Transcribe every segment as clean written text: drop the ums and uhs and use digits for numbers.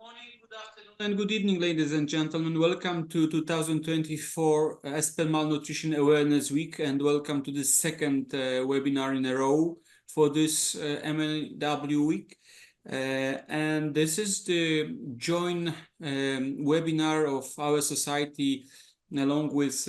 Morning, good afternoon, and good evening, ladies and gentlemen. Welcome to 2024 ESPEN Malnutrition Awareness Week, and welcome to the second webinar in a row for this MNW week. And this is the joint webinar of our society along with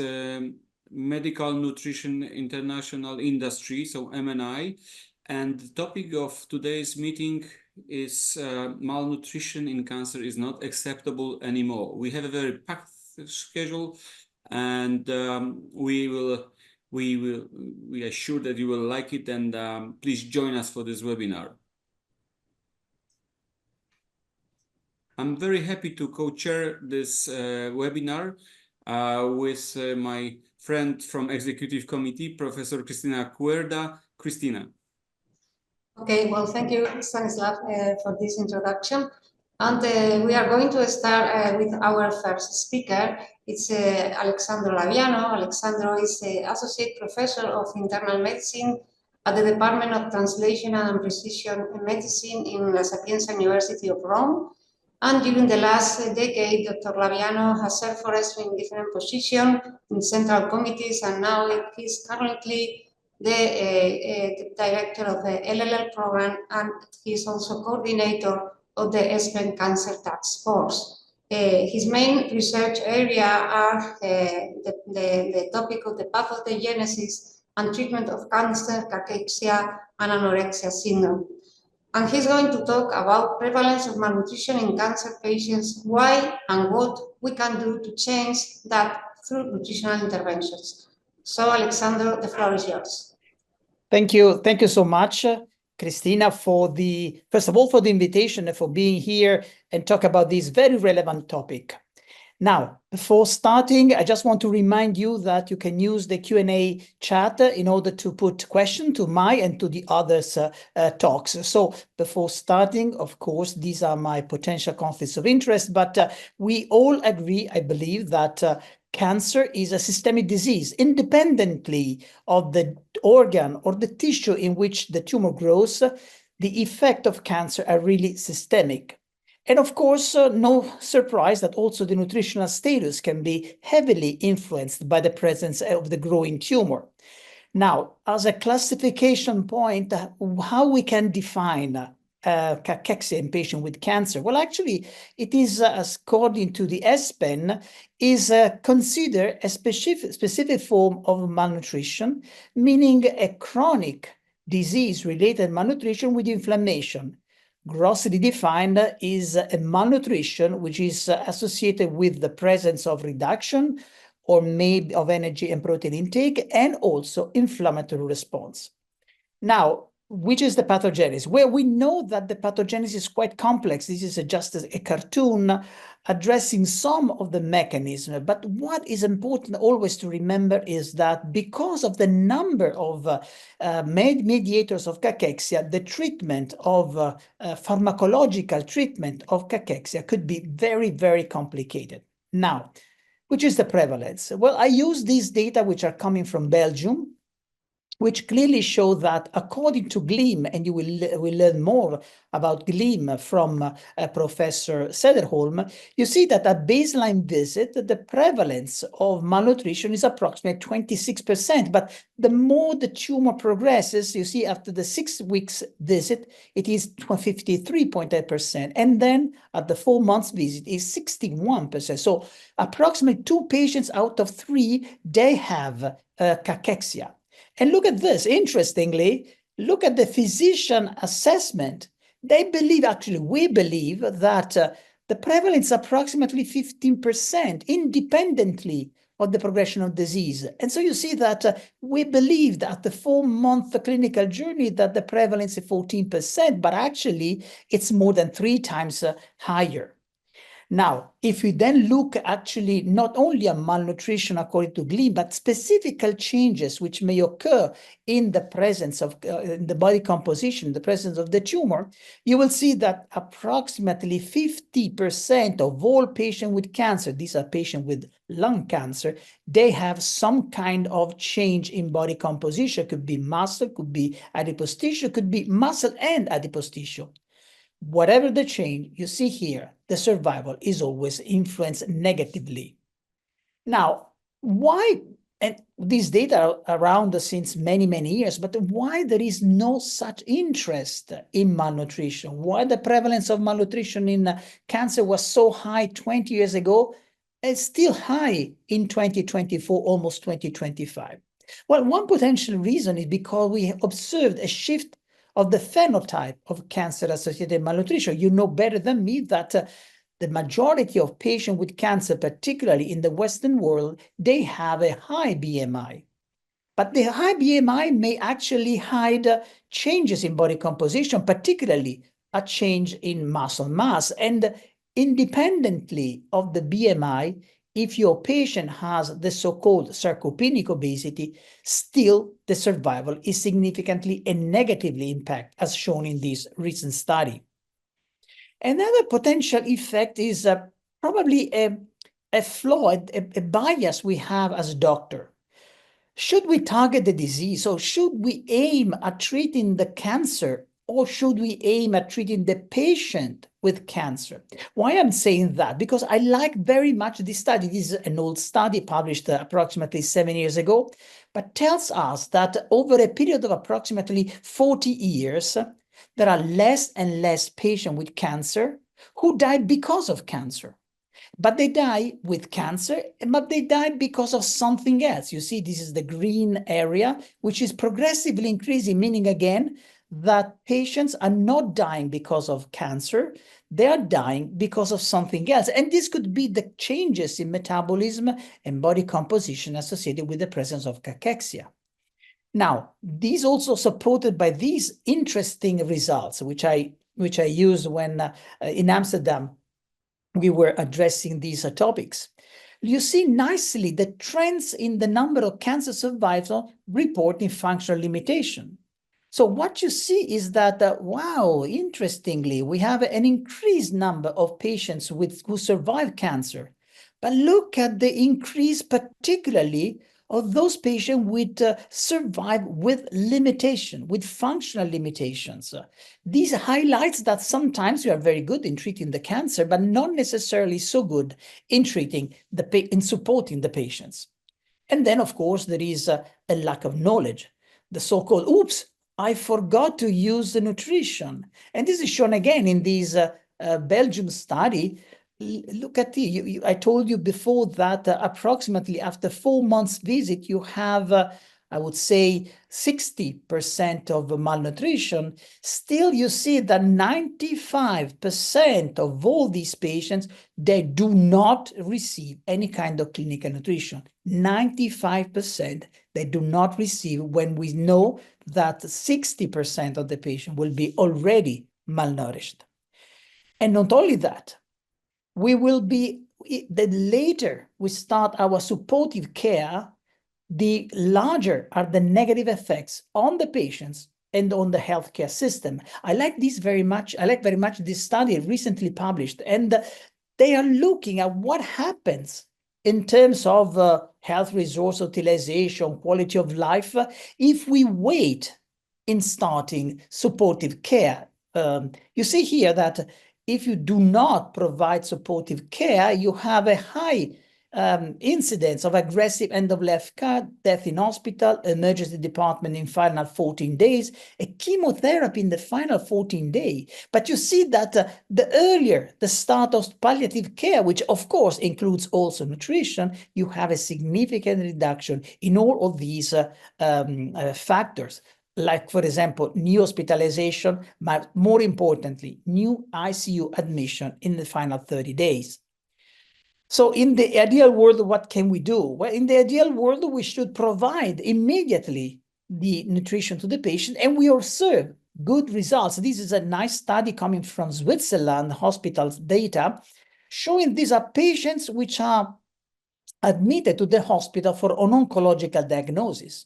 Medical Nutrition International Industry, so MNI. And the topic of today's meeting is malnutrition in cancer is not acceptable anymore. We have a very packed schedule, and we are sure that you will like it, and please join us for this webinar. I'm very happy to co-chair this webinar with my friend from Executive Committee, Professor Cristina Cuerda. Cristina. Okay, well, thank you, Stanislav, for this introduction. And we are going to start with our first speaker. It's Alexandro Laviano. Alexandro is the Associate Professor of Internal Medicine at the Department of Translational and Precision Medicine in La Sapienza University of Rome. And during the last decade, Dr. Laviano has served for us in different positions in central committees, and now he's currently the director of the LLL program, and he's also coordinator of the ESPEN Cancer Task Force. His main research area are the topic of the pathogenesis and treatment of cancer, cachexia, and anorexia syndrome. And he's going to talk about prevalence of malnutrition in cancer patients, why and what we can do to change that through nutritional interventions. So, Alexandro, the floor is yours. Thank you so much, Cristina, first of all, for the invitation and for being here and talk about this very relevant topic. Now, before starting, I just want to remind you that you can use the Q&A chat in order to put questions to my and to the others' talks. So before starting, of course, these are my potential conflicts of interest, but we all agree, I believe, that cancer is a systemic disease, independently of the organ or the tissue in which the tumor grows. The effect of cancer are really systemic. And of course, no surprise that also the nutritional status can be heavily influenced by the presence of the growing tumor. Now, as a classification point, how we can define cachexia in patients with cancer? Well, actually, it is, according to the ESPEN, is considered a specific form of malnutrition, meaning a chronic disease-related malnutrition with inflammation. Grossly defined is a malnutrition which is associated with the presence of reduction or maybe of energy and protein intake, and also inflammatory response. Now, which is the pathogenesis? Well, we know that the pathogenesis is quite complex. This is just a cartoon addressing some of the mechanism. But what is important always to remember is that because of the number of mediators of cachexia, the treatment of pharmacological treatment of cachexia could be very, very complicated. Now, which is the prevalence? Well, I use these data which are coming from Belgium, which clearly show that according to GLEAM, and you will learn more about GLEAM from Professor Sederholm, you see that at baseline visit, the prevalence of malnutrition is approximately 26%. But the more the tumor progresses, you see after the 6 weeks visit, it is 53.8%. And then at the 4 months visit is 61%. So approximately 2 patients out of 3, they have cachexia. And look at this, interestingly, look at the physician assessment. They believe, actually, we believe that the prevalence is approximately 15% independently of the progression of disease. And so you see that we believe that the 4-month clinical journey that the prevalence is 14%, but actually it's more than 3 times higher. Now, if we then look actually not only at malnutrition according to GLEAM, but specific changes which may occur in the presence of the body composition, the presence of the tumor, you will see that approximately 50% of all patients with cancer, these are patients with lung cancer, they have some kind of change in body composition. Could be muscle, could be adipose tissue, could be muscle and adipose tissue. whatever the change, you see here, the survival is always influenced negatively. Now, why, and these data are around since many, many years, but why there is no such interest in malnutrition? Why the prevalence of malnutrition in cancer was so high 20 years ago and still high in 2024, almost 2025? Well, one potential reason is because we observed a shift of the phenotype of cancer-associated malnutrition. You know better than me that the majority of patients with cancer, particularly in the Western world, they have a high BMI. But the high BMI may actually hide changes in body composition, particularly a change in muscle mass. And independently of the BMI, if your patient has the so-called sarcopenic obesity, still the survival is significantly and negatively impacted, as shown in this recent study. Another potential effect is probably a flaw, a bias we have as a doctor. Should we target the disease, or should we aim at treating the cancer, or should we aim at treating the patient with cancer? Why I'm saying that? Because I like very much this study. This is an old study published approximately 7 years ago, but tells us that over a period of approximately 40 years, there are less and less patients with cancer who died because of cancer. But they die with cancer, but they died because of something else. You see, this is the green area, which is progressively increasing, meaning again, that patients are not dying because of cancer, they are dying because of something else. And this could be the changes in metabolism and body composition associated with the presence of cachexia. Now, these also supported by these interesting results, which I used when in Amsterdam, we were addressing these topics. You see nicely the trends in the number of cancer survivors reporting functional limitation. So what you see is that, wow, interestingly, we have an increased number of patients who survive cancer. But look at the increase, particularly of those patients with survive with limitation, with functional limitations. These highlights that sometimes we are very good in treating the cancer, but not necessarily so good in treating in supporting the patients. And then, of course, there is a lack of knowledge, the so-called, oops, I forgot to use the nutrition. And this is shown again in this Belgium study. Look at I told you before that approximately after 4 months visit, you have, I would say, 60% of malnutrition. Still, you see that 95% of all these patients, they do not receive any kind of clinical nutrition. 95% they do not receive, when we know that 60% of the patient will be already malnourished. And not only that, we will be, the later we start our supportive care, the larger are the negative effects on the patients and on the healthcare system. I like this very much. I like very much this study recently published, and they are looking at what happens in terms of health resource utilization, quality of life, if we wait in starting supportive care. You see here that if you do not provide supportive care, you have a high incidence of aggressive end-of-life care, death in hospital, emergency department in final 14 days, a chemotherapy in the final 14 days. But you see that the earlier the start of palliative care, which of course includes also nutrition, you have a significant reduction in all of these factors. Like, for example, new hospitalization, but more importantly, new ICU admission in the final 30 days. So in the ideal world, what can we do? Well, in the ideal world, we should provide immediately the nutrition to the patient, and we observe good results. This is a nice study coming from Switzerland, hospitals data, showing these are patients which are admitted to the hospital for an oncological diagnosis.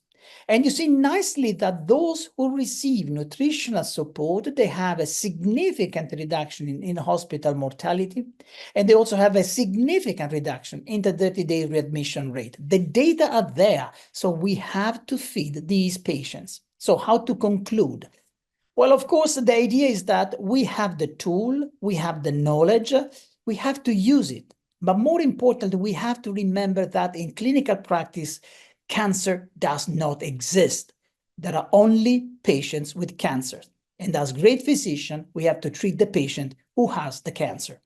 And you see nicely that those who receive nutritional support, they have a significant reduction in hospital mortality, and they also have a significant reduction in the 30-day readmission rate. The data are there, so we have to feed these patients. So how to conclude? Well, of course, the idea is that we have the tool, we have the knowledge, we have to use it. But more importantly, we have to remember that in clinical practice, cancer does not exist. There are only patients with cancer. And as great physician, we have to treat the patient who has the cancer.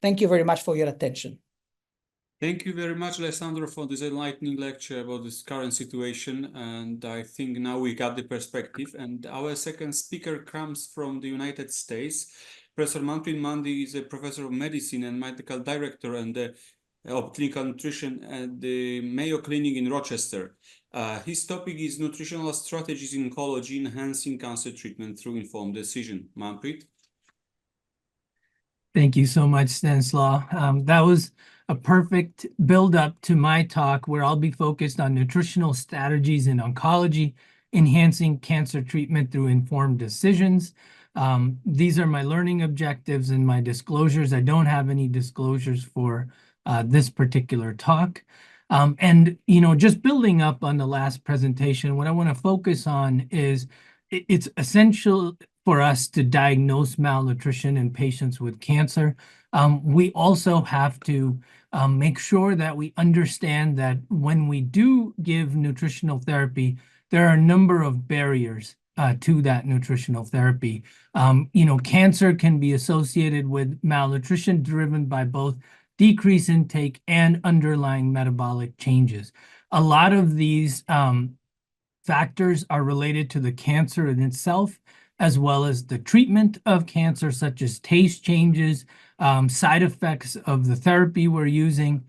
Thank you very much for your attention. Thank you very much, Alessandro, for this enlightening lecture about this current situation. And I think now we got the perspective. And our second speaker comes from the United States. Professor Manfred Mandy is a professor of medicine and medical director of clinical nutrition at the Mayo Clinic in Rochester. His topic is nutritional strategies in oncology, enhancing cancer treatment through informed decision. Manfred? Thank you so much, Stanislaw. That was a perfect build-up to my talk, where I'll be focused on nutritional strategies in oncology, enhancing cancer treatment through informed decisions. These are my learning objectives and my disclosures. I don't have any disclosures for this particular talk. And, just building up on the last presentation, what I want to focus on is it's essential for us to diagnose malnutrition in patients with cancer. We also have to make sure that we understand that when we do give nutritional therapy, there are a number of barriers to that nutritional therapy. Cancer can be associated with malnutrition driven by both decreased intake and underlying metabolic changes. A lot of these factors are related to the cancer in itself, as well as the treatment of cancer, such as taste changes, side effects of the therapy we're using.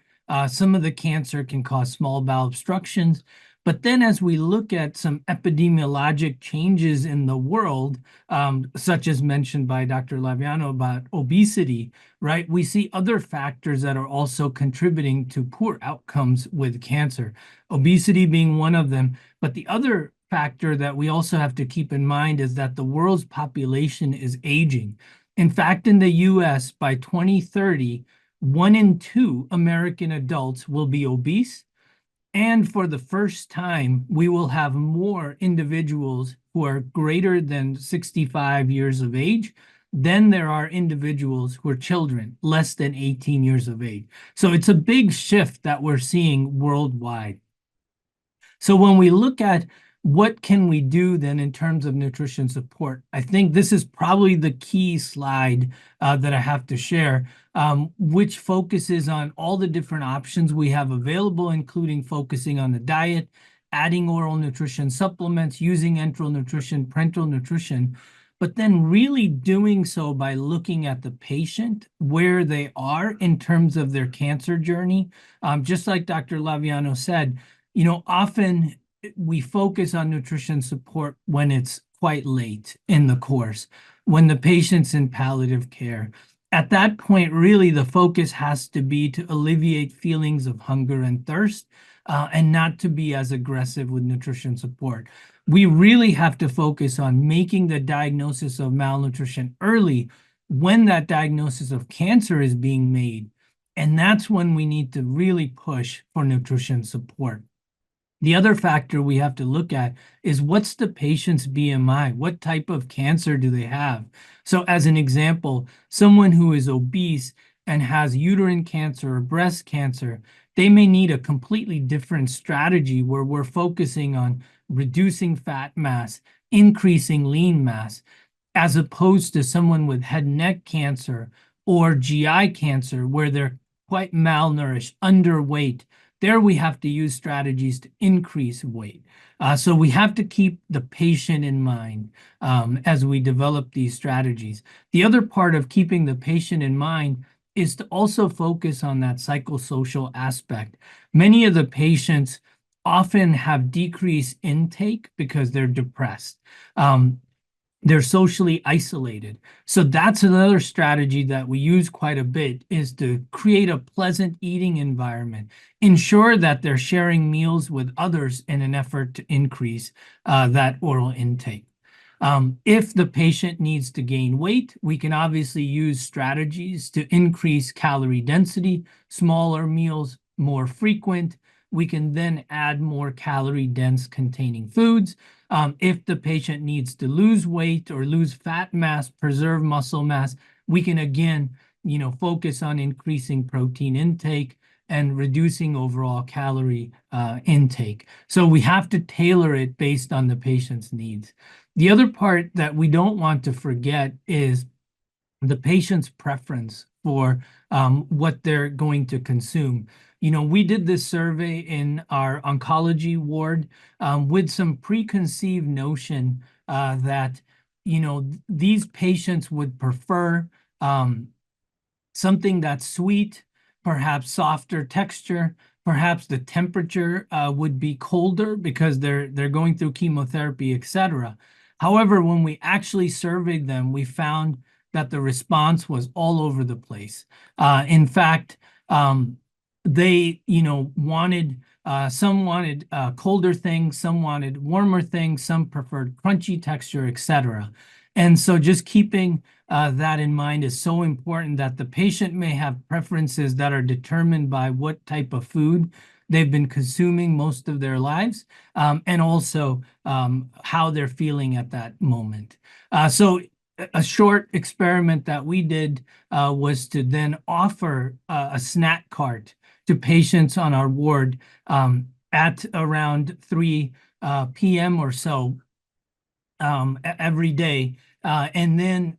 Some of the cancer can cause small bowel obstructions. But then as we look at some epidemiologic changes in the world, such as mentioned by Dr. Laviano about obesity, right, we see other factors that are also contributing to poor outcomes with cancer, obesity being one of them. But the other factor that we also have to keep in mind is that the world's population is aging. In fact, in the US, by 2030, 1 in 2 American adults will be obese. And for the first time, we will have more individuals who are greater than 65 years of age than there are individuals who are children, less than 18 years of age. So it's a big shift that we're seeing worldwide. So when we look at what can we do then in terms of nutrition support, I think this is probably the key slide that I have to share, which focuses on all the different options we have available, including focusing on the diet, adding oral nutrition supplements, using enteral nutrition, parenteral nutrition, but then really doing so by looking at the patient, where they are in terms of their cancer journey. Just like Dr. Laviano said, often we focus on nutrition support when it's quite late in the course, when the patient's in palliative care. At that point, really, the focus has to be to alleviate feelings of hunger and thirst, and not to be as aggressive with nutrition support. We really have to focus on making the diagnosis of malnutrition early, when that diagnosis of cancer is being made. And that's when we need to really push for nutrition support. The other factor we have to look at is, what's the patient's BMI? What type of cancer do they have? So as an example, someone who is obese and has uterine cancer or breast cancer, they may need a completely different strategy, where we're focusing on reducing fat mass, increasing lean mass, as opposed to someone with head and neck cancer or GI cancer, where they're quite malnourished, underweight. There we have to use strategies to increase weight. So we have to keep the patient in mind as we develop these strategies. The other part of keeping the patient in mind is to also focus on that psychosocial aspect. Many of the patients often have decreased intake because they're depressed. They're socially isolated. So that's another strategy that we use quite a bit, is to create a pleasant eating environment, ensure that they're sharing meals with others in an effort to increase that oral intake. If the patient needs to gain weight, we can obviously use strategies to increase calorie density, smaller meals, more frequent, we can then add more calorie-dense containing foods. If the patient needs to lose weight or lose fat mass, preserve muscle mass, we can again, focus on increasing protein intake and reducing overall calorie intake. So we have to tailor it based on the patient's needs. The other part that we don't want to forget is the patient's preference for what they're going to consume. We did this survey in our oncology ward with some preconceived notion that, these patients would prefer something that's sweet, perhaps softer texture, perhaps the temperature would be colder because they're going through chemotherapy, etc. However, when we actually surveyed them, we found that the response was all over the place. In fact, they, wanted, some wanted colder things, some wanted warmer things, some preferred crunchy texture, etc. And so just keeping that in mind is so important, that the patient may have preferences that are determined by what type of food they've been consuming most of their lives, and also how they're feeling at that moment. So a short experiment that we did was to then offer a snack cart to patients on our ward at around 3 p.m. or so every day, and then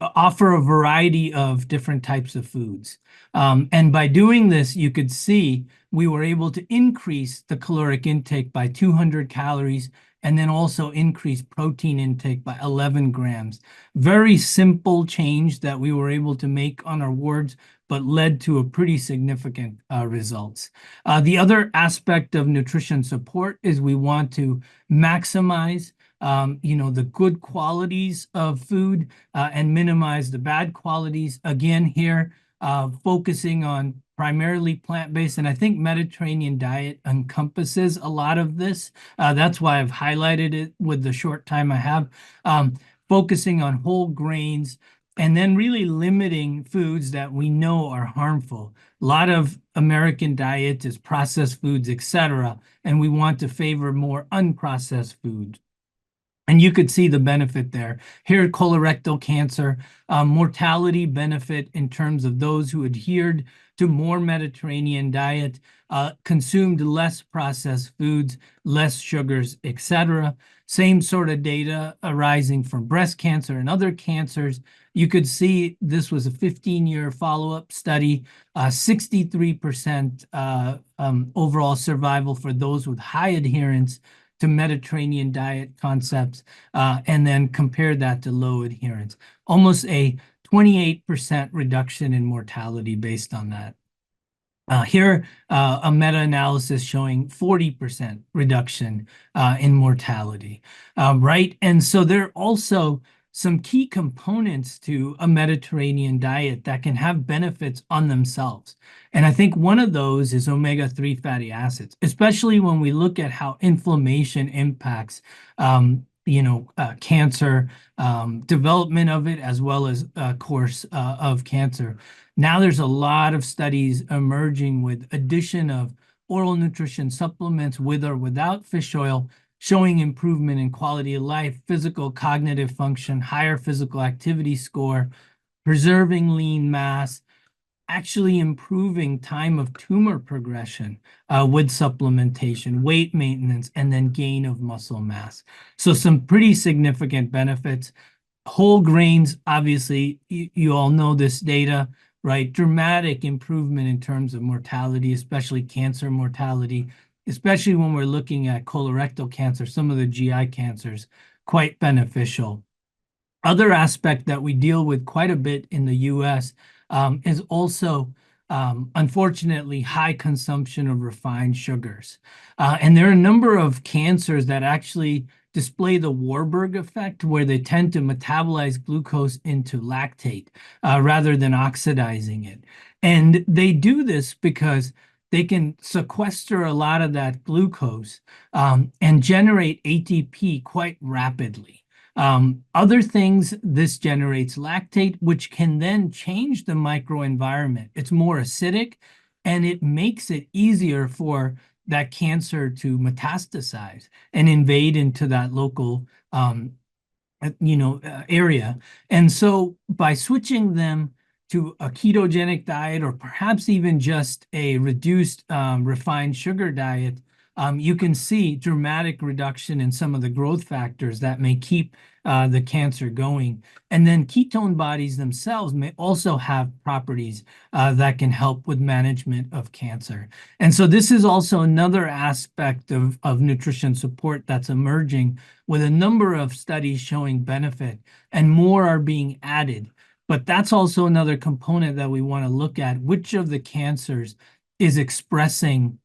offer a variety of different types of foods. And by doing this, you could see we were able to increase the caloric intake by 200 calories, and then also increase protein intake by 11 grams. Very simple change that we were able to make on our wards, but led to a pretty significant results. The other aspect of nutrition support is we want to maximize the good qualities of food and minimize the bad qualities. Again, here, focusing on primarily plant-based, and I think Mediterranean diet encompasses a lot of this. That's why I've highlighted it with the short time I have. Focusing on whole grains, and then really limiting foods that we know are harmful. A lot of American diet is processed foods, etc., and we want to favor more unprocessed foods. And you could see the benefit there. Here, colorectal cancer, mortality benefit in terms of those who adhered to more Mediterranean diet, consumed less processed foods, less sugars, etc. Same sort of data arising from breast cancer and other cancers. You could see this was a 15-year follow-up study, 63% overall survival for those with high adherence to Mediterranean diet concepts, and then compare that to low adherence. Almost a 28% reduction in mortality based on that. Here, a meta-analysis showing 40% reduction in mortality, right? And so there are also some key components to a Mediterranean diet that can have benefits on themselves. And I think one of those is omega-3 fatty acids, especially when we look at how inflammation impacts cancer, development of it, as well as course of cancer. Now there's a lot of studies emerging with addition of oral nutrition supplements with or without fish oil, showing improvement in quality of life, physical cognitive function, higher physical activity score, preserving lean mass, actually improving time of tumor progression with supplementation, weight maintenance, and then gain of muscle mass. So some pretty significant benefits. Whole grains, obviously, you all know this data, right? Dramatic improvement in terms of mortality, especially cancer mortality, especially when we're looking at colorectal cancer, some of the GI cancers, quite beneficial. Other aspect that we deal with quite a bit in the US is also, unfortunately, high consumption of refined sugars. And there are a number of cancers that actually display the Warburg effect, where they tend to metabolize glucose into lactate rather than oxidizing it. And they do this because they can sequester a lot of that glucose and generate ATP quite rapidly. Other things, this generates lactate, which can then change the microenvironment. It's more acidic, and it makes it easier for that cancer to metastasize and invade into that local area. And so by switching them to a ketogenic diet, or perhaps even just a reduced refined sugar diet, you can see dramatic reduction in some of the growth factors that may keep the cancer going. And then ketone bodies themselves may also have properties that can help with management of cancer. And so this is also another aspect of nutrition support that's emerging, with a number of studies showing benefit, and more are being added. But that's also another component that we want to look at. Which of the cancers is expressing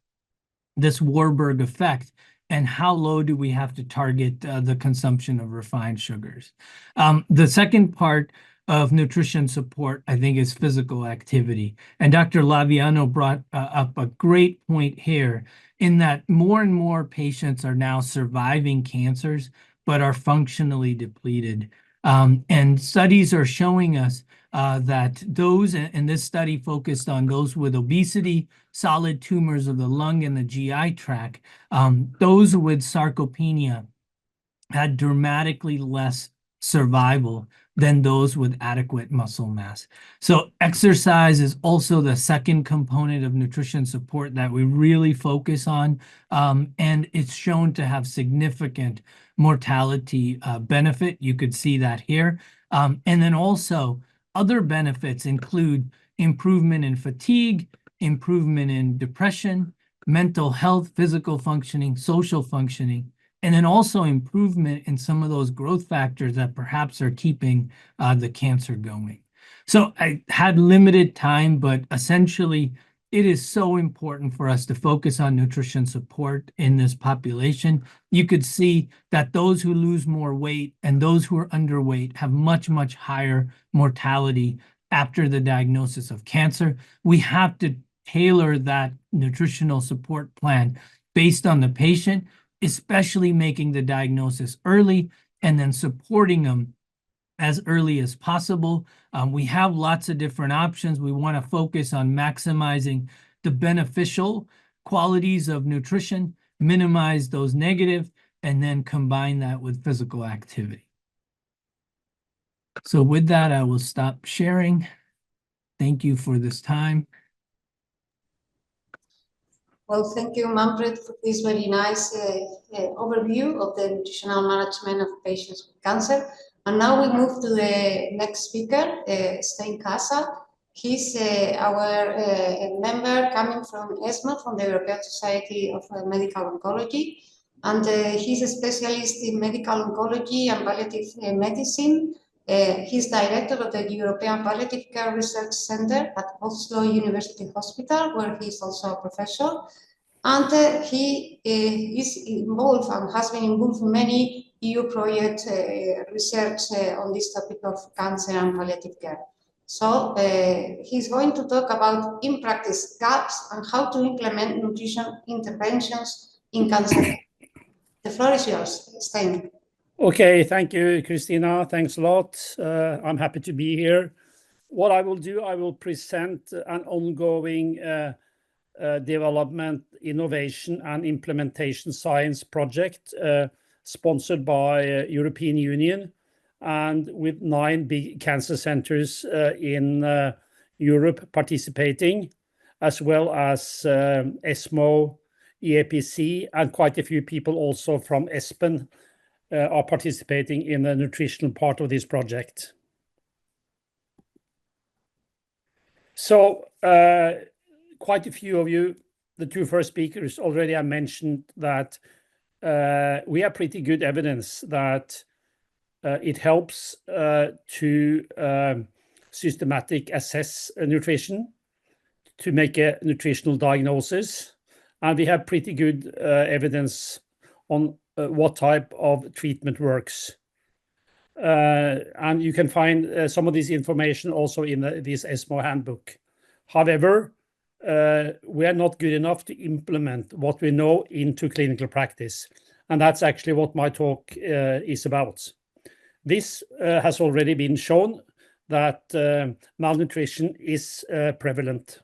this Warburg effect, and how low do we have to target the consumption of refined sugars? The second part of nutrition support, I think, is physical activity. And Dr. Laviano brought up a great point here, in that more and more patients are now surviving cancers, but are functionally depleted. And studies are showing us that those, and this study focused on those with obesity, solid tumors of the lung and the GI tract, those with sarcopenia had dramatically less survival than those with adequate muscle mass. So exercise is also the second component of nutrition support that we really focus on, and it's shown to have significant mortality benefit. You could see that here. And then also other benefits include improvement in fatigue, improvement in depression, mental health, physical functioning, social functioning, and then also improvement in some of those growth factors that perhaps are keeping the cancer going. So I had limited time, but essentially it is so important for us to focus on nutrition support in this population. You could see that those who lose more weight and those who are underweight have much, much higher mortality after the diagnosis of cancer. We have to tailor that nutritional support plan based on the patient, especially making the diagnosis early and then supporting them as early as possible. We have lots of different options. We want to focus on maximizing the beneficial qualities of nutrition, minimize those negative, and then combine that with physical activity. So with that, I will stop sharing. Thank you for this time. Well, thank you, Manfred, for this very nice overview of the nutritional management of patients with cancer. And now we move to the next speaker, Stein Casa. He's our member coming from ESMO, from the European Society of Medical Oncology. And he's a specialist in medical oncology and palliative medicine. He's director of the European Palliative Care Research Center at Oslo University Hospital, where he's also a professor. And he is involved and has been involved in many EU project research on this topic of cancer and palliative care. So he's going to talk about in practice gaps and how to implement nutrition interventions in cancer. The floor is yours, Stein. Okay, thank you, Christina. Thanks a lot. I'm happy to be here. What I will do, I will present an ongoing development, innovation, and implementation science project sponsored by European Union and with 9 big cancer centers in Europe participating, as well as ESMO, EAPC, and quite a few people also from ESPEN are participating in the nutritional part of this project. So quite a few of you, the 2 first speakers already have mentioned that we have pretty good evidence that it helps to systematic assess nutrition, to make a nutritional diagnosis. And we have pretty good evidence on what type of treatment works. And you can find some of this information also in this ESMO handbook. However, we are not good enough to implement what we know into clinical practice. And that's actually what my talk is about. This has already been shown that malnutrition is prevalent.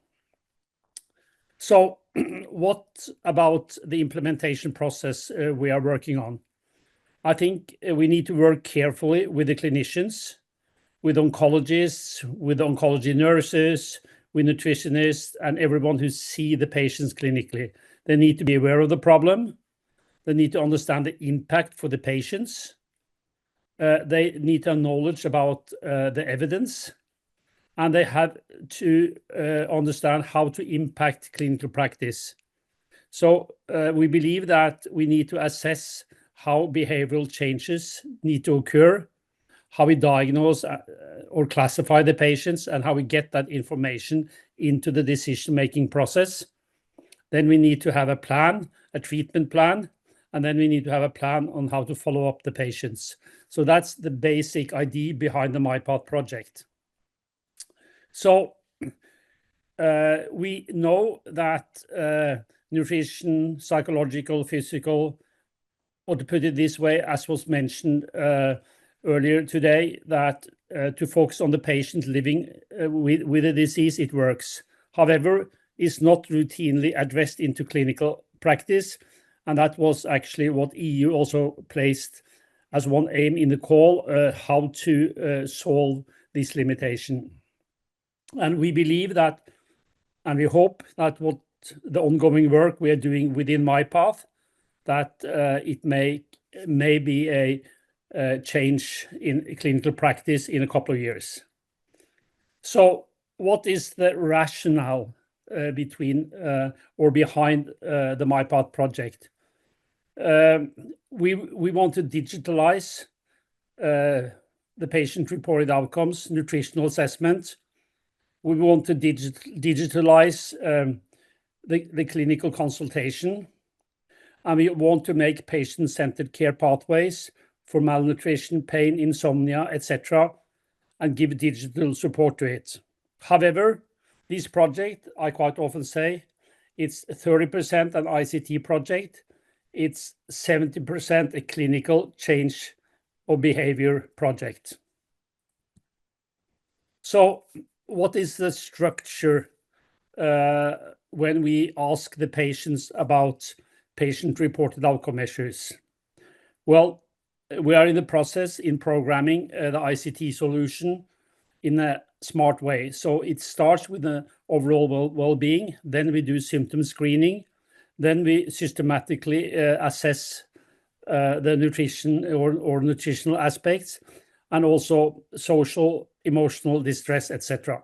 So what about the implementation process we are working on? I think we need to work carefully with the clinicians, with oncologists, with oncology nurses, with nutritionists, and everyone who see the patients clinically. They need to be aware of the problem. They need to understand the impact for the patients. They need to have knowledge about the evidence, and they have to understand how to impact clinical practice. So we believe that we need to assess how behavioral changes need to occur, how we diagnose or classify the patients, and how we get that information into the decision-making process. Then we need to have a plan, a treatment plan, and then we need to have a plan on how to follow up the patients. So that's the basic idea behind the MyPath project. So we know that nutrition, psychological, physical, or to put it this way, as was mentioned earlier today, that to focus on the patient living with a disease, it works. However, it's not routinely addressed into clinical practice, and that was actually what EU also placed as one aim in the call, how to solve this limitation. And we believe that, and we hope that what the ongoing work we are doing within MyPath, that it may be a change in clinical practice in a couple of years. So what is the rationale between or behind the MyPath project? We want to digitalize the patient-reported outcomes, nutritional assessment. We want to digitalize the clinical consultation, and we want to make patient-centered care pathways for malnutrition, pain, insomnia, etc., and give digital support to it. However, this project, I quite often say, it's 30% an ICT project, it's 70% a clinical change of behavior project. So what is the structure when we ask the patients about patient-reported outcome measures? Well, we are in the process in programming the ICT solution in a smart way. So it starts with the overall well-being, then we do symptom screening, then we systematically assess the nutrition or nutritional aspects, and also social, emotional distress, etc.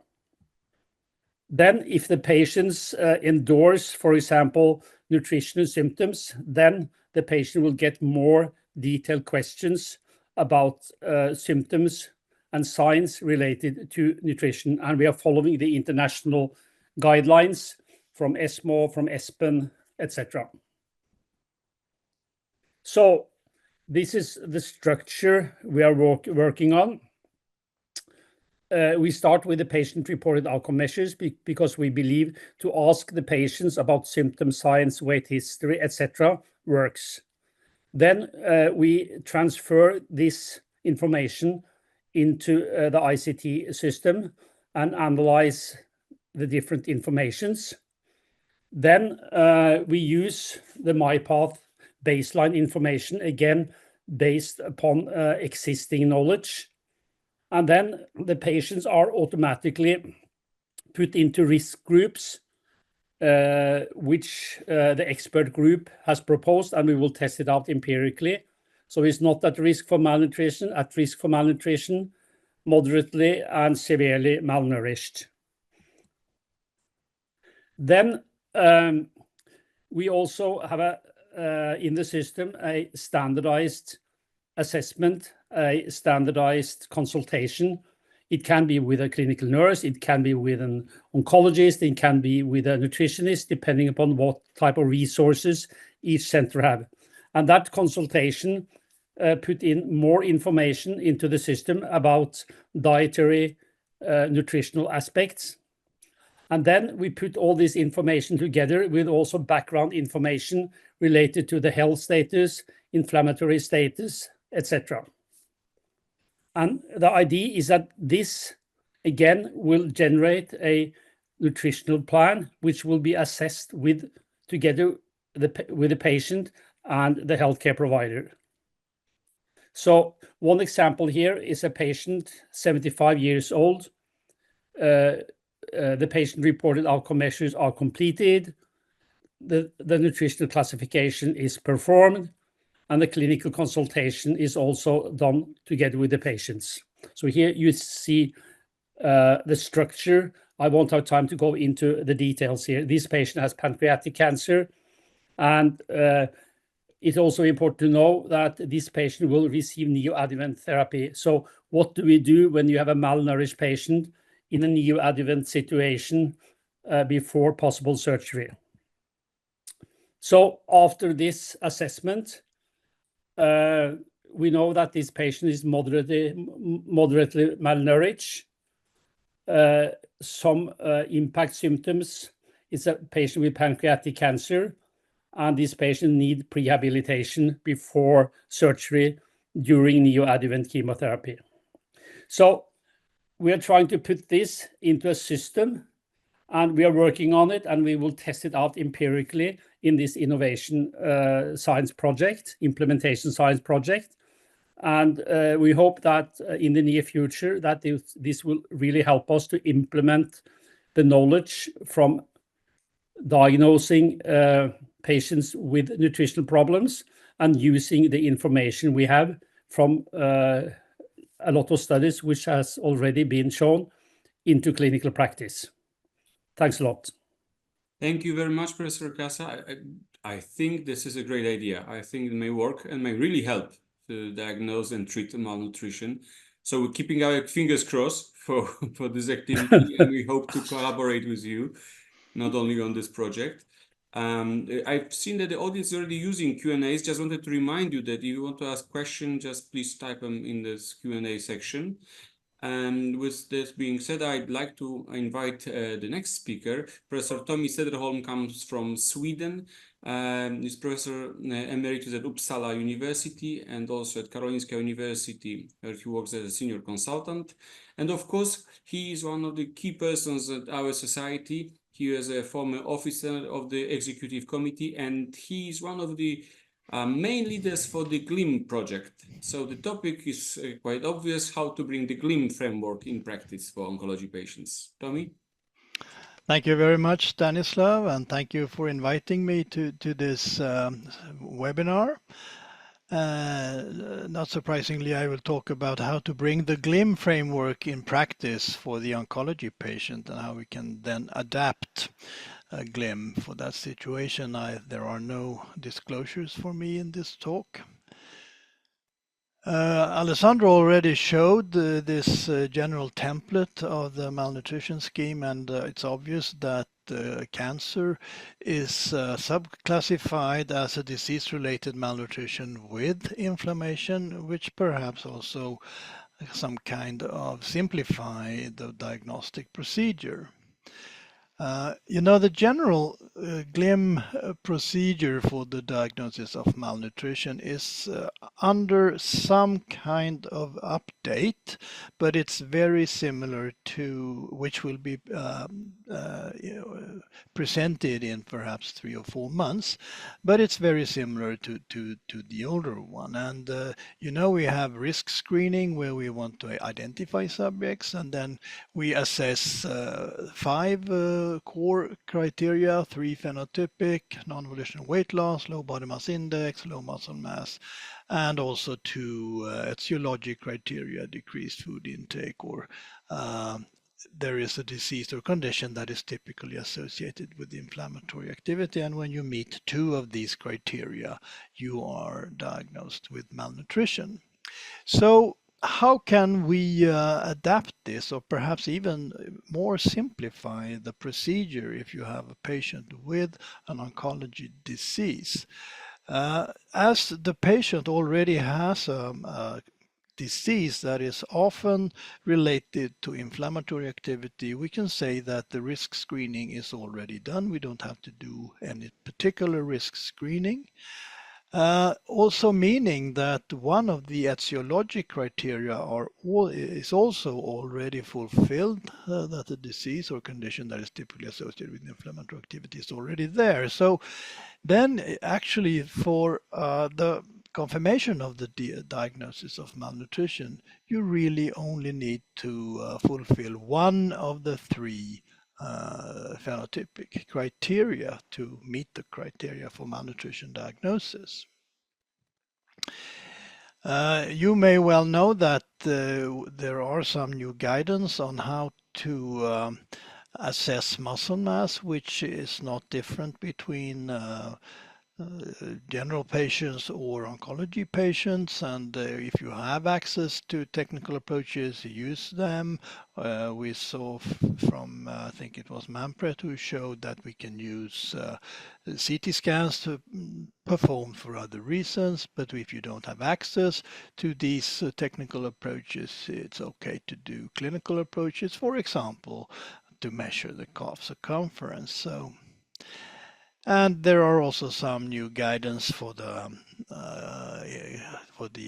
Then if the patients endorse, for example, nutritional symptoms, then the patient will get more detailed questions about symptoms and signs related to nutrition. And we are following the international guidelines from ESMO, from ESPEN, etc. So this is the structure we are working on. We start with the patient-reported outcome measures because we believe to ask the patients about symptom signs, weight history, etc. works. Then we transfer this information into the ICT system and analyze the different informations. Then we use the MyPath baseline information, again, based upon existing knowledge. And then the patients are automatically put into risk groups, which the expert group has proposed, and we will test it out empirically. So it's not at risk for malnutrition, at risk for malnutrition, moderately and severely malnourished. Then we also have in the system a standardized assessment, a standardized consultation. It can be with a clinical nurse, it can be with an oncologist, it can be with a nutritionist, depending upon what type of resources each center have. And that consultation put in more information into the system about dietary, nutritional aspects. And then we put all this information together with also background information related to the health status, inflammatory status, etc. And the idea is that this, again, will generate a nutritional plan, which will be assessed together with the patient and the healthcare provider. So one example here is a patient, 75 years old. The patient reported outcome measures are completed, the nutritional classification is performed, and the clinical consultation is also done together with the patients. So here you see the structure. I won't have time to go into the details here. This patient has pancreatic cancer, and it's also important to know that this patient will receive neoadjuvant therapy. So what do we do when you have a malnourished patient in a neoadjuvant situation before possible surgery? So after this assessment, we know that this patient is moderately malnourished. Some impact symptoms is a patient with pancreatic cancer, and this patient needs prehabilitation before surgery during neoadjuvant chemotherapy. So we are trying to put this into a system, and we are working on it, and we will test it out empirically in this innovation science project, implementation science project. And we hope that in the near future that this will really help us to implement the knowledge from diagnosing patients with nutritional problems and using the information we have from a lot of studies which has already been shown into clinical practice. Thanks a lot. Thank you very much, Professor Casa. I think this is a great idea. I think it may work and may really help to diagnose and treat malnutrition. So we're keeping our fingers crossed for this activity, and we hope to collaborate with you, not only on this project. I've seen that the audience is already using Q&As. Just wanted to remind you that if you want to ask questions, just please type them in this Q&A section. And with this being said, I'd like to invite the next speaker. Professor Tommy Cederholm comes from Sweden. He's Professor Emeritus at Uppsala University and also at Karolinska University, where he works as a senior consultant. And of course, he is one of the key persons at our society. He is a former officer of the executive committee, and he is one of the main leaders for the GLIM project. So the topic is quite obvious: how to bring the GLIM framework in practice for oncology patients. Tommy? Thank you very much, Stanislav, and thank you for inviting me to this webinar. Not surprisingly, I will talk about how to bring the GLIM framework in practice for the oncology patient and how we can then adapt GLIM for that situation. There are no disclosures for me in this talk. Alessandro already showed this general template of the malnutrition scheme, and it's obvious that cancer is subclassified as a disease-related malnutrition with inflammation, which perhaps also some kind of simplify the diagnostic procedure. The general GLIM procedure for the diagnosis of malnutrition is under some kind of update, but it's very similar to which will be presented in perhaps 3 or 4 months, but it's very similar to the older one. And we have risk screening where we want to identify subjects, and then we assess 5 core criteria: 3 phenotypic, non-volitional weight loss, low body mass index, low muscle mass, and also 2 etiologic criteria: decreased food intake, or there is a disease or condition that is typically associated with inflammatory activity. And when you meet 2 of these criteria, you are diagnosed with malnutrition. So how can we adapt this, or perhaps even more simplify the procedure if you have a patient with an oncology disease? As the patient already has a disease that is often related to inflammatory activity, we can say that the risk screening is already done. We don't have to do any particular risk screening. Also meaning that one of the etiologic criteria is also already fulfilled, that the disease or condition that is typically associated with inflammatory activity is already there. So then actually for the confirmation of the diagnosis of malnutrition, you really only need to fulfill one of the three phenotypic criteria to meet the criteria for malnutrition diagnosis. You may well know that there are some new guidance on how to assess muscle mass, which is not different between general patients or oncology patients, and if you have access to technical approaches, use them. We saw from I think it was Manfred who showed that we can use CT scans to perform for other reasons, but if you don't have access to these technical approaches, it's okay to do clinical approaches, for example, to measure the calf circumference. And there are also some new guidance for the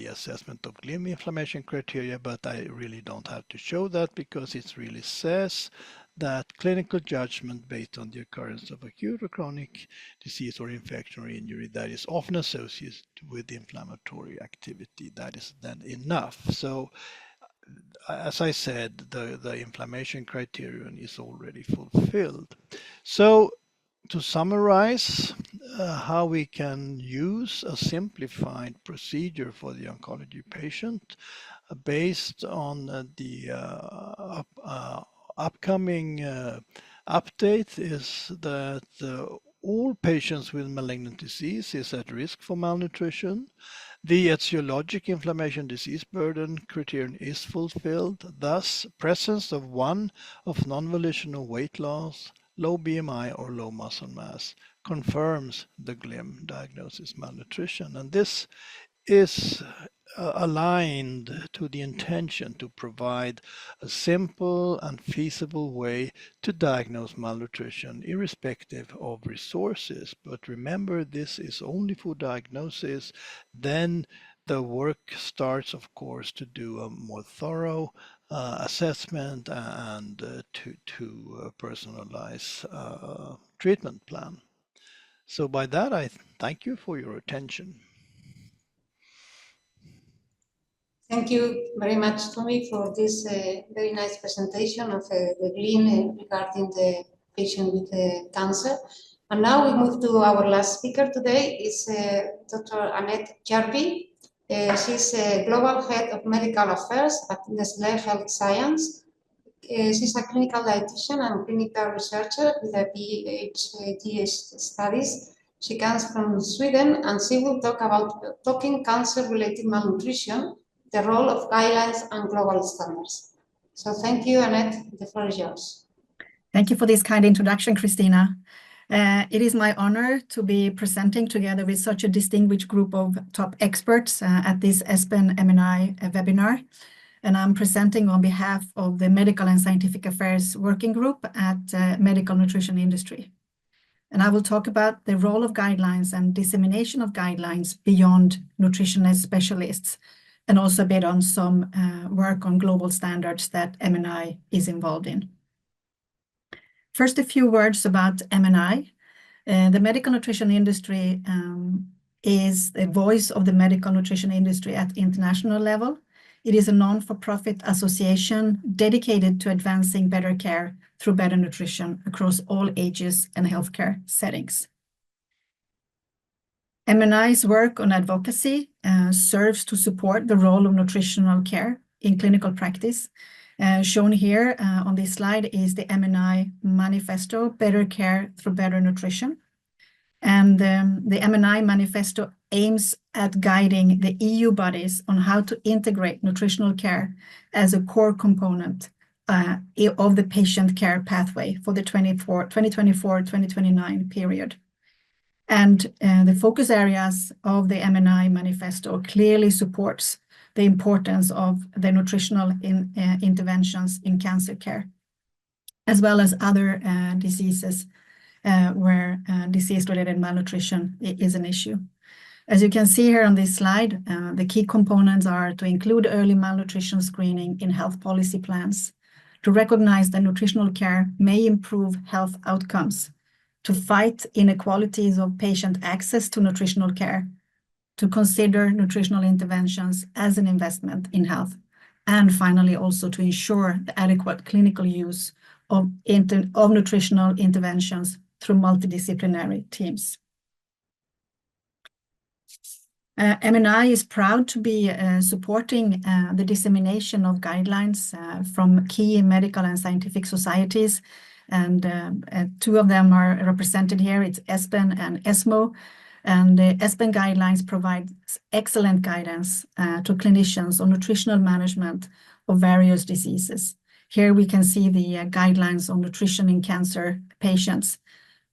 assessment of limb inflammation criteria, but I really don't have to show that because it really says that clinical judgment based on the occurrence of acute or chronic disease or infection or injury that is often associated with inflammatory activity, that is then enough. So as I said, the inflammation criterion is already fulfilled. So to summarize how we can use a simplified procedure for the oncology patient based on the upcoming update is that all patients with malignant disease is at risk for malnutrition. The etiologic inflammation disease burden criterion is fulfilled, thus presence of one of non-volitional weight loss, low BMI or low muscle mass confirms the GLIM diagnosis malnutrition. And this is aligned to the intention to provide a simple and feasible way to diagnose malnutrition irrespective of resources. But remember, this is only for diagnosis. Then the work starts, of course, to do a more thorough assessment and to personalize treatment plan. So by that, I thank you for your attention. Thank you very much, Tommy, for this very nice presentation of the GLIM regarding the patient with cancer. And now we move to our last speaker today, is Dr. Annette Jarvie. She's Global Head of Medical Affairs at Nestlé Health Science. She's a clinical dietitian and clinical researcher with a PhD studies. She comes from Sweden, and she will talk about talking cancer-related malnutrition, the role of guidelines and global standards. So thank you, Annette. The floor is yours. Thank you for this kind introduction, Christina. It is my honor to be presenting together with such a distinguished group of top experts at this ESPEN-MNI webinar. And I'm presenting on behalf of the Medical and Scientific Affairs Working Group at Medical Nutrition Industry. And I will talk about the role of guidelines and dissemination of guidelines beyond nutritionist specialists, and also a bit on some work on global standards that MNI is involved in. First, a few words about MNI. The medical nutrition industry is the voice of the medical nutrition industry at international level. It is a non-for-profit association dedicated to advancing better care through better nutrition across all ages and healthcare settings. MNI's work on advocacy serves to support the role of nutritional care in clinical practice. Shown here on this slide is the MNI manifesto, Better Care Through Better Nutrition. And the MNI manifesto aims at guiding the EU bodies on how to integrate nutritional care as a core component of the patient care pathway for the 2024-2029 period. And the focus areas of the MNI manifesto clearly supports the importance of the nutritional interventions in cancer care, as well as other diseases where disease-related malnutrition is an issue. As you can see here on this slide, the key components are to include early malnutrition screening in health policy plans, to recognize that nutritional care may improve health outcomes, to fight inequalities of patient access to nutritional care, to consider nutritional interventions as an investment in health, and finally also to ensure the adequate clinical use of nutritional interventions through multidisciplinary teams. MNI is proud to be supporting the dissemination of guidelines from key medical and scientific societies, and two of them are represented here. It's ESPEN and ESMO, and the ESPEN guidelines provide excellent guidance to clinicians on nutritional management of various diseases. Here we can see the guidelines on nutrition in cancer patients,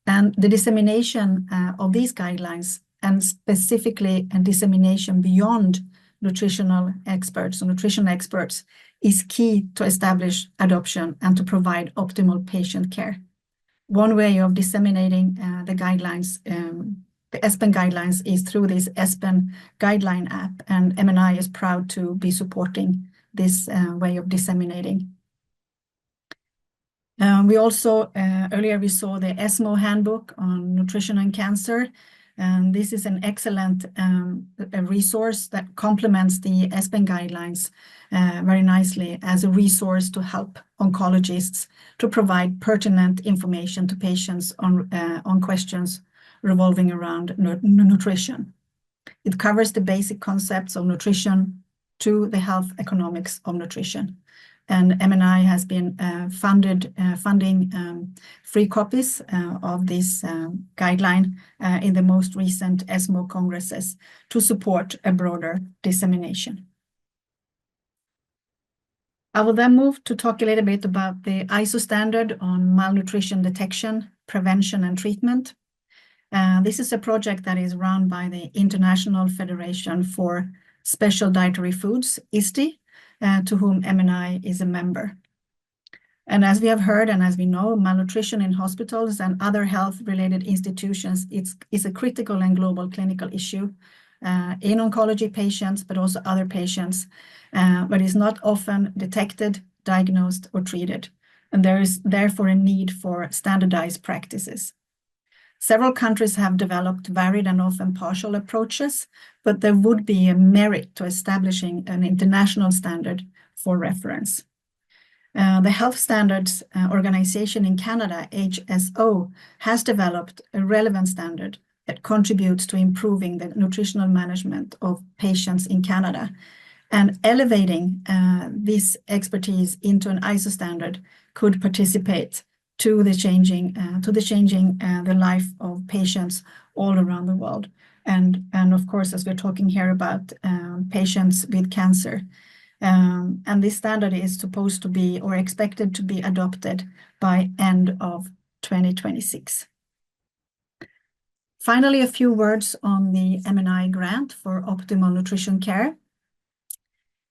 and the dissemination of these guidelines, and specifically a dissemination beyond nutritional experts or nutrition experts, is key to establish adoption and to provide optimal patient care. One way of disseminating the guidelines, the ESPEN guidelines, is through this ESPEN guideline app, and MNI is proud to be supporting this way of disseminating. We also, earlier we saw the ESMO handbook on nutrition and cancer. And this is an excellent a resource that complements the ESPEN guidelines very nicely as a resource to help oncologists to provide pertinent information to patients on questions revolving around nutrition. It covers the basic concepts of nutrition to the health economics of nutrition. And MNI has been funding free copies of this guideline in the most recent ESMO congresses to support a broader dissemination. I will then move to talk a little bit about the ISO standard on malnutrition detection, prevention, and treatment. This is a project that is run by the International Federation for Special Dietary Foods, ISTI, to whom MNI is a member. And as we have heard, and as we know, malnutrition in hospitals and other health-related institutions is a critical and global clinical issue in oncology patients, but also other patients, but is not often detected, diagnosed, or treated. And there is therefore a need for standardized practices. Several countries have developed varied and often partial approaches, but there would be a merit to establishing an international standard for reference. The Health Standards Organization in Canada, HSO, has developed a relevant standard that contributes to improving the nutritional management of patients in Canada. And elevating this expertise into an ISO standard could participate to the changing the life of patients all around the world. And of course, as we're talking here about patients with cancer. And this standard is supposed to be or expected to be adopted by end of 2026. Finally, a few words on the MNI grant for optimal nutrition care.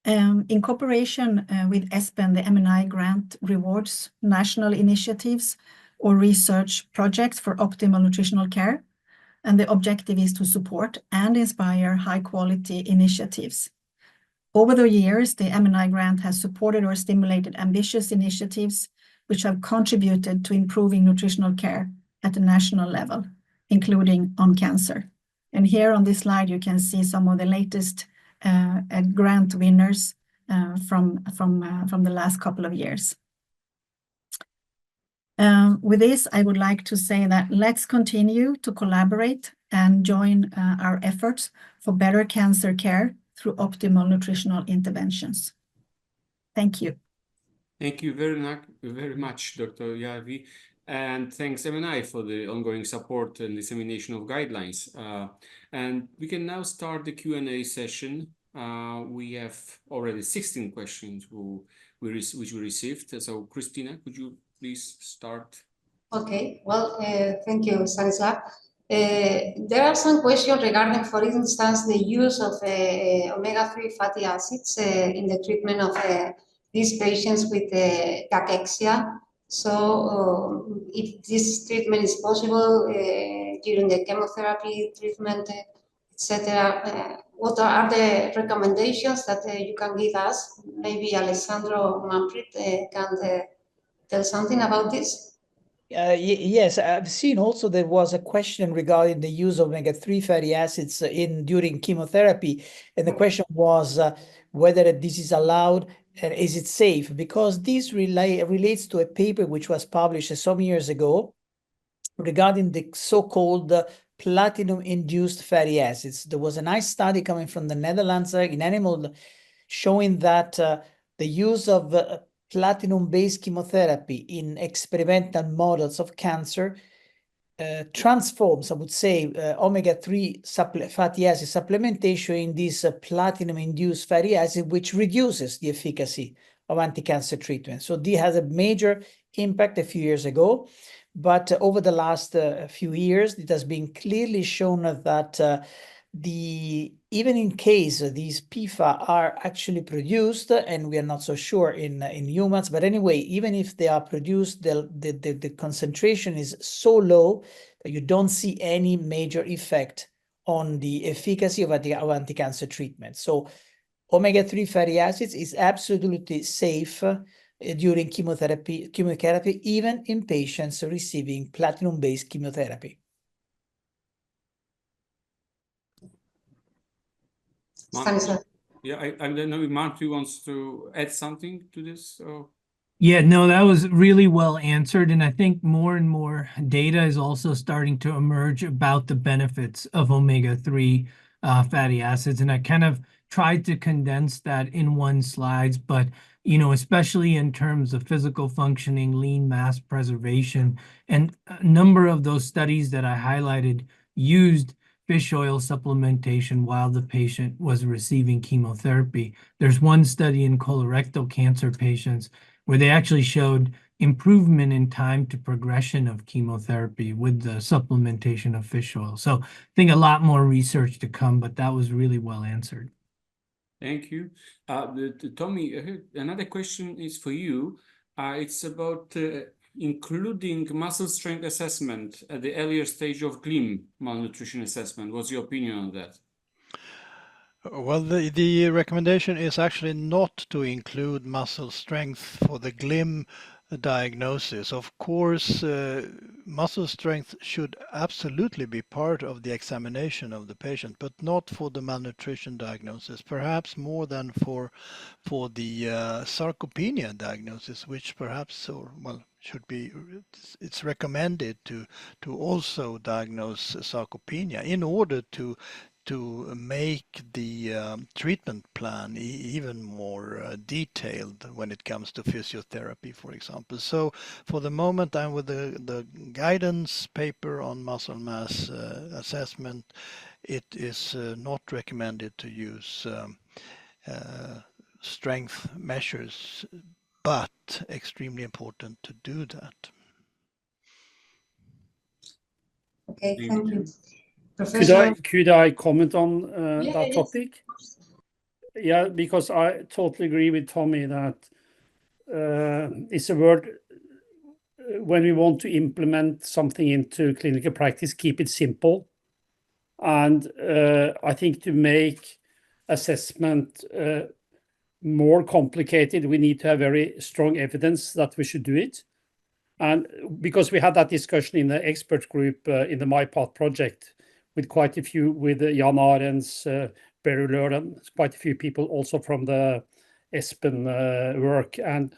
In cooperation with ESPEN, the MNI grant rewards national initiatives or research projects for optimal nutritional care. And the objective is to support and inspire high-quality initiatives. Over the years, the MNI grant has supported or stimulated ambitious initiatives which have contributed to improving nutritional care at a national level, including on cancer. And here on this slide, you can see some of the latest grant winners from the last couple of years. With this, I would like to say that let's continue to collaborate and join our efforts for better cancer care through optimal nutritional interventions. Thank you. Thank you very much, Dr. Järvi. And thanks MNI for the ongoing support and dissemination of guidelines. And we can now start the Q&A session. We have already 16 questions which we received. So Christina, could you please start? Okay, well, thank you, Stanislav. There are some questions regarding, for instance, the use of omega-3 fatty acids in the treatment of these patients with cachexia. So if this treatment is possible during the chemotherapy treatment, etc. What are the recommendations that you can give us? Maybe Alessandro Manfred can tell something about this. Yes, I've seen also there was a question regarding the use of omega-3 fatty acids during chemotherapy, and the question was whether this is allowed and is it safe? Because this relates to a paper which was published some years ago regarding the so-called platinum-induced fatty acids. There was a nice study coming from the Netherlands in animal showing that the use of platinum-based chemotherapy in experimental models of cancer transforms, I would say, omega-3 fatty acid supplementation in this platinum-induced fatty acid, which reduces the efficacy of anti-cancer treatment. So this has a major impact a few years ago, but over the last few years, it has been clearly shown that even in case these PFA are actually produced, and we are not so sure in humans, but anyway, even if they are produced, the concentration is so low that you don't see any major effect on the efficacy of anti-cancer treatment. So omega-3 fatty acids is absolutely safe during chemotherapy, even in patients receiving platinum-based chemotherapy. Stanislav. Yeah, I don't know if Marty wants to add something to this. Or... Yeah, no, that was really well answered. And I think more and more data is also starting to emerge about the benefits of omega-3 fatty acids. And I kind of tried to condense that in one slide, but, you know, especially in terms of physical functioning, lean mass preservation, and a number of those studies that I highlighted used fish oil supplementation while the patient was receiving chemotherapy. There's one study in colorectal cancer patients where they actually showed improvement in time to progression of chemotherapy with the supplementation of fish oil. So I think a lot more research to come, but that was really well answered. Thank you. Tommy, another question is for you. It's about including muscle strength assessment at the earlier stage of GLIM malnutrition assessment. What's your opinion on that? Well, the recommendation is actually not to include muscle strength for the GLIM diagnosis. Of course, muscle strength should absolutely be part of the examination of the patient, but not for the malnutrition diagnosis, perhaps more than for the sarcopenia diagnosis, which perhaps, or well, should be, it's recommended to also diagnose sarcopenia in order to make the treatment plan even more detailed when it comes to physiotherapy, for example. So for the moment, I'm with the guidance paper on muscle mass assessment. It is not recommended to use strength measures, but extremely important to do that. Okay, thank you. Could I comment on that yes. topic? Yeah, because I totally agree with Tommy that it's a word when we want to implement something into clinical practice, keep it simple. And I think to make assessment more complicated, we need to have very strong evidence that we should do it. And because we had that discussion in the expert group in the MyPath project with quite a few, with Jan Arens, Barry Lurden, quite a few people also from the ESPEN work. And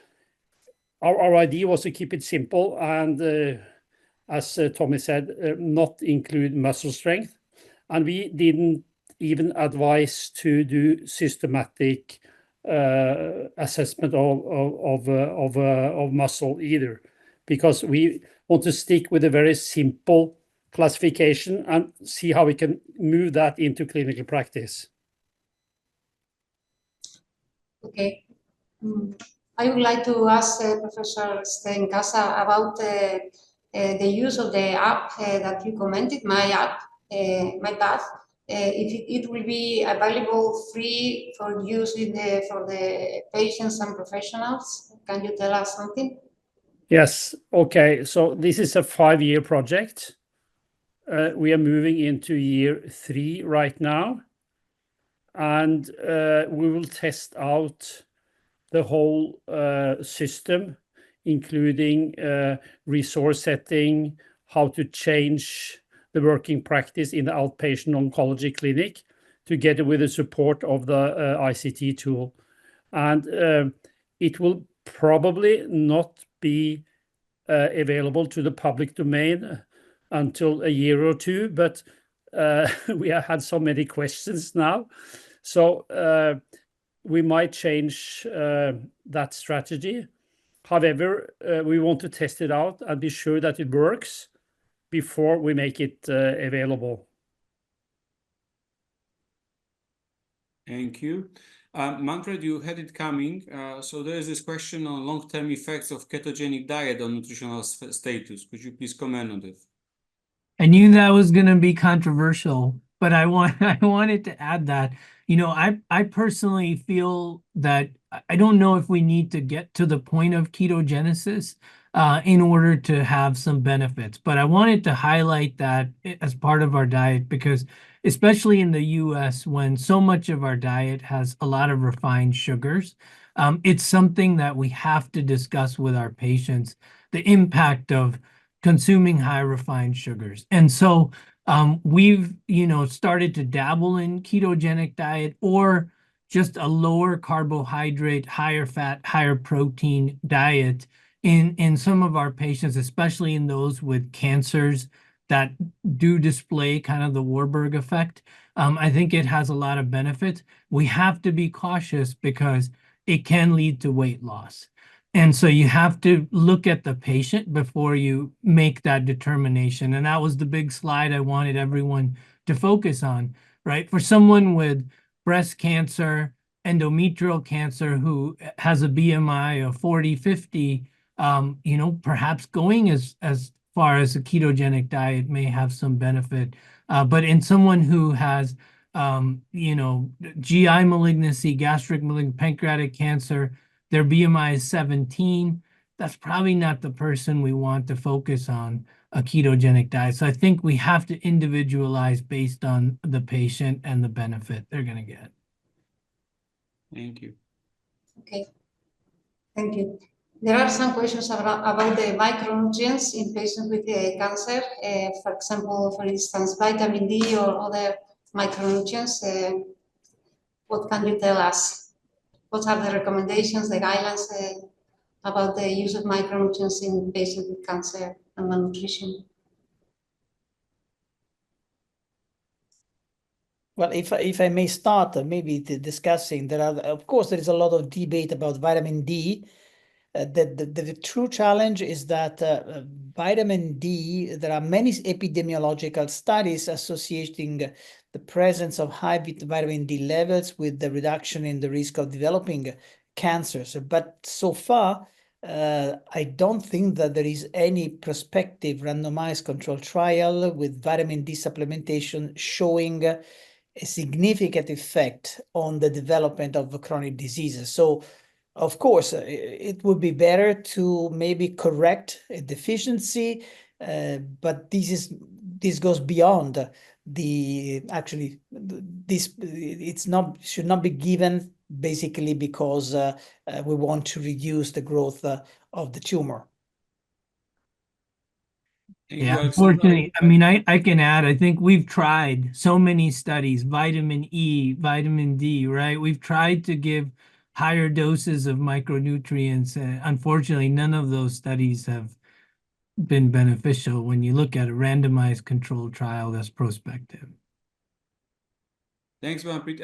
our idea was to keep it simple and, as Tommy said, not include muscle strength. And we didn't even advise to do systematic assessment of muscle either, because we want to stick with a very simple classification and see how we can move that into clinical practice. Okay. I would like to ask Professor Steenkasa about the use of the app that you commented, MyPath. If it will be available free for use for the patients and professionals. Can you tell us something? Yes. Okay. So this is a 5-year project. We are moving into year 3 right now, and we will test out the whole system, including resource setting, how to change the working practice in the outpatient oncology clinic, together with the support of the ICT tool. And it will probably not be available to the public domain until a year or 2, but we have had so many questions now. So we might change that strategy. However, we want to test it out and be sure that it works before we make it available. Thank you. Manfred, you had it coming. So there is this question on long-term effects of ketogenic diet on nutritional status. Could you please comment on this? I knew that was going to be controversial, but I wanted to add that, you know, I personally feel that I don't know if we need to get to the point of ketogenesis in order to have some benefits. But I wanted to highlight that as part of our diet, because especially in the US, when so much of our diet has a lot of refined sugars, it's something that we have to discuss with our patients, the impact of consuming high refined sugars. And so we've, you know, started to dabble in ketogenic diet or just a lower carbohydrate, higher fat, higher protein diet in some of our patients, especially in those with cancers that do display kind of the Warburg effect. I think it has a lot of benefits. We have to be cautious because it can lead to weight loss. And so you have to look at the patient before you make that determination. And that was the big slide I wanted everyone to focus on, right? For someone with breast cancer, endometrial cancer, who has a BMI of 40, 50, you know, perhaps going as far as a ketogenic diet may have some benefit. But in someone who has, you know, GI malignancy, gastric malignancy, pancreatic cancer, their BMI is 17, that's probably not the person we want to focus on a ketogenic diet. So I think we have to individualize based on the patient and the benefit they're going to get. Thank you. Okay, thank you. There are some questions about the micronutrients in patients with cancer. For example, for instance, vitamin D or other micronutrients. What can you tell us? What are the recommendations, the guidelines about the use of micronutrients in patients with cancer and malnutrition? Well, if I may start, maybe discussing, of course, there is a lot of debate about vitamin D. The true challenge is that vitamin D, there are many epidemiological studies associating the presence of high vitamin D levels with the reduction in the risk of developing cancers. But so far, I don't think that there is any prospective randomized control trial with vitamin D supplementation showing a significant effect on the development of chronic diseases. So, of course, it would be better to maybe correct a deficiency, but this goes beyond should not be given basically because we want to reduce the growth of the tumor. Yeah, unfortunately, I mean, I can add, I think we've tried so many studies, vitamin E, vitamin D, right? We've tried to give higher doses of micronutrients. Unfortunately, none of those studies have been beneficial when you look at a randomized controlled trial that's prospective. Thanks, Manfred.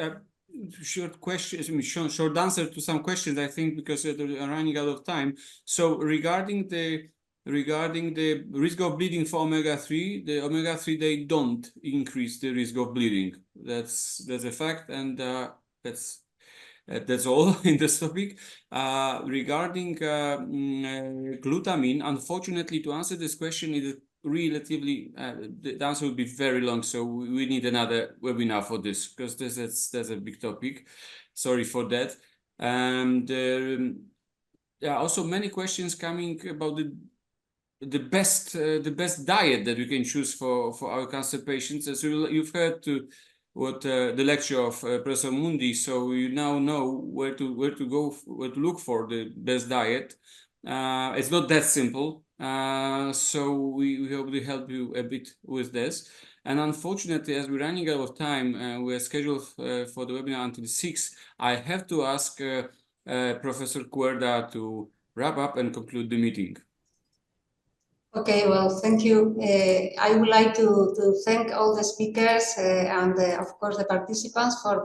Short questions, I mean, short answer to some questions, I think, because we're running out of time. So regarding the risk of bleeding for omega-3, the omega-3, they don't increase the risk of bleeding. That's a fact, and that's all in this topic. Regarding glutamine, unfortunately, to answer this question is relatively, the answer will be very long, so we need another webinar for this, because that's a big topic. Sorry for that. And there are also many questions coming about the best diet that we can choose for our cancer patients. As you've heard what the lecture of Professor Mundi, so you now know where to look for the best diet. It's not that simple, so we hope to help you a bit with this. And unfortunately, as we're running out of time, we're scheduled for the webinar until 6. I have to ask Professor Cuerda to wrap up and conclude the meeting. Okay, well, thank you. I would like to thank all the speakers and of course the participants for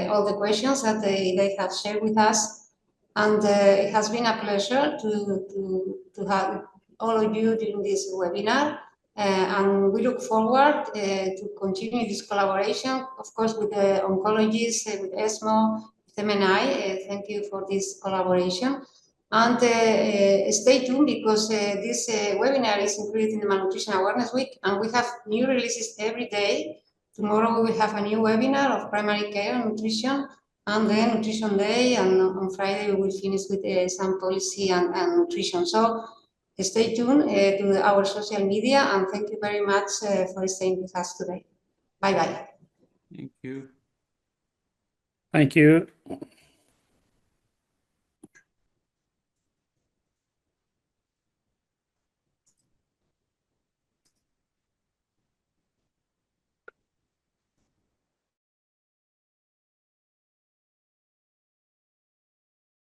all the questions that they have shared with us. And it has been a pleasure to have all of you during this webinar. And we look forward to continue this collaboration, of course, with the oncologists, with ESMO, with MNI. Thank you for this collaboration. And stay tuned because this webinar is included in the Malnutrition Awareness Week, and we have new releases every day. Tomorrow we will have a new webinar of primary care and nutrition, and then Nutrition Day, and on Friday we will finish with some policy and nutrition. So stay tuned to our social media, and thank you very much for staying with us today. Bye-bye. Thank you. Thank you.